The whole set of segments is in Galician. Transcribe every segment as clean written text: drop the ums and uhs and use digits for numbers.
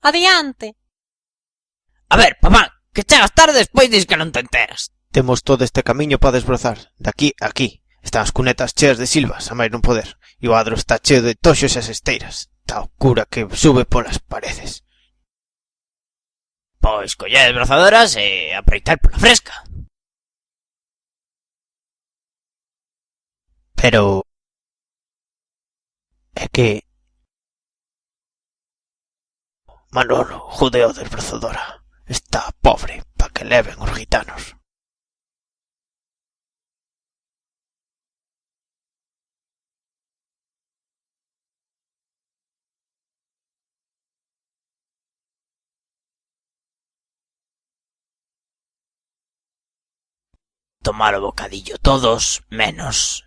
Adiante. A ver, papá, que chegas tarde despois dis que non te enteras. Temos todo este camiño para desbrozar. Daqui a aquí. Están as cunetas cheas de silvas, a máis non poder. E o adro está cheo de toxos e as esteiras. Tá oscura que sube polas paredes. Pois colled desbrozadoras e aproveitar pola fresca. Pero... é que... Manolo, judeo desbrozadora, está pobre pa que leven os gitanos. Tomar o bocadillo todos, menos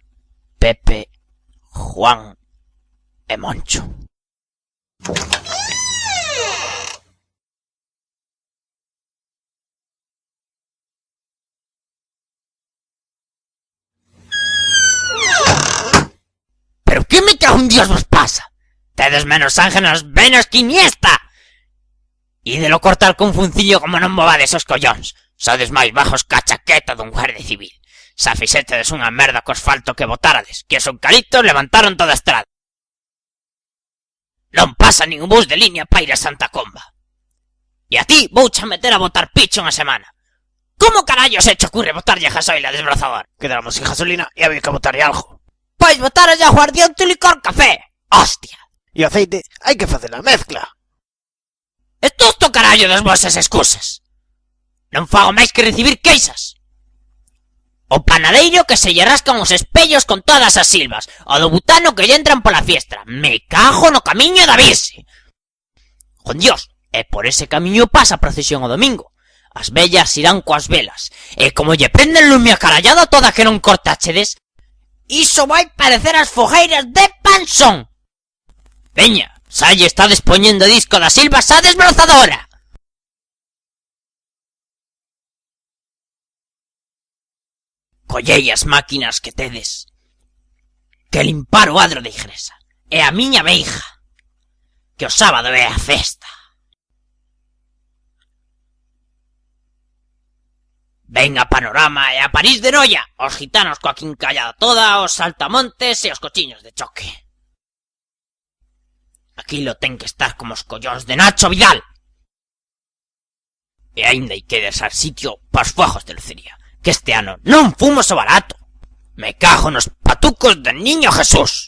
Pepe, Juan e Moncho. Pero que me cago en Dios vos pasa? Tedes menos sangue nas venas que Iniesta. E de lo cortar con funcillo como non movades os collóns. Sodes máis bajos que a chaqueta dun guardia civil. Xa fixetedes unha merda co asfalto que botárades, que os eucaliptos levantaron toda a estrada. Non pasa nin un bus de línea para ir a Santa Comba. E a ti vouche meter a botar picho unha semana. Como carallo se che ocurre botarlle gasoila desbrozador? Quedáramos sin gasolina e había que botarlle algo. Pois botarlle a aguardiente e licor café. Hostia. E o aceite hai que facer a mezcla. Estou to carallo das vosas excusas. Non fago máis que recibir queixas. O panadeiro que se lle rascan os espellos con todas as silvas. O do butano que lle entran pola fiestra. Me cago no camiño da Virxe. Con Dios, e por ese camiño pasa a procesión o domingo. As vellas irán coas velas. E como lle prenden lume a carallada toda que non cortachedes, iso vai parecer as fogueiras de Pansón. Veña, xa lle está despoñendo o disco das silvas á desbrozadora. Collei as máquinas que tedes, que limpar o adro de Igresa, e a miña beija, que o sábado é a festa. Ven a Panorama e a París de Noia, os gitanos coa quincallada toda, os saltamontes e os cochiños de choque. Aquilo ten que estar como os collóns de Nacho Vidal. E aínda hai que desar sitio para os fuegos de lucería, que este ano non fumos o barato. Me cago nos patucos del niño Jesús.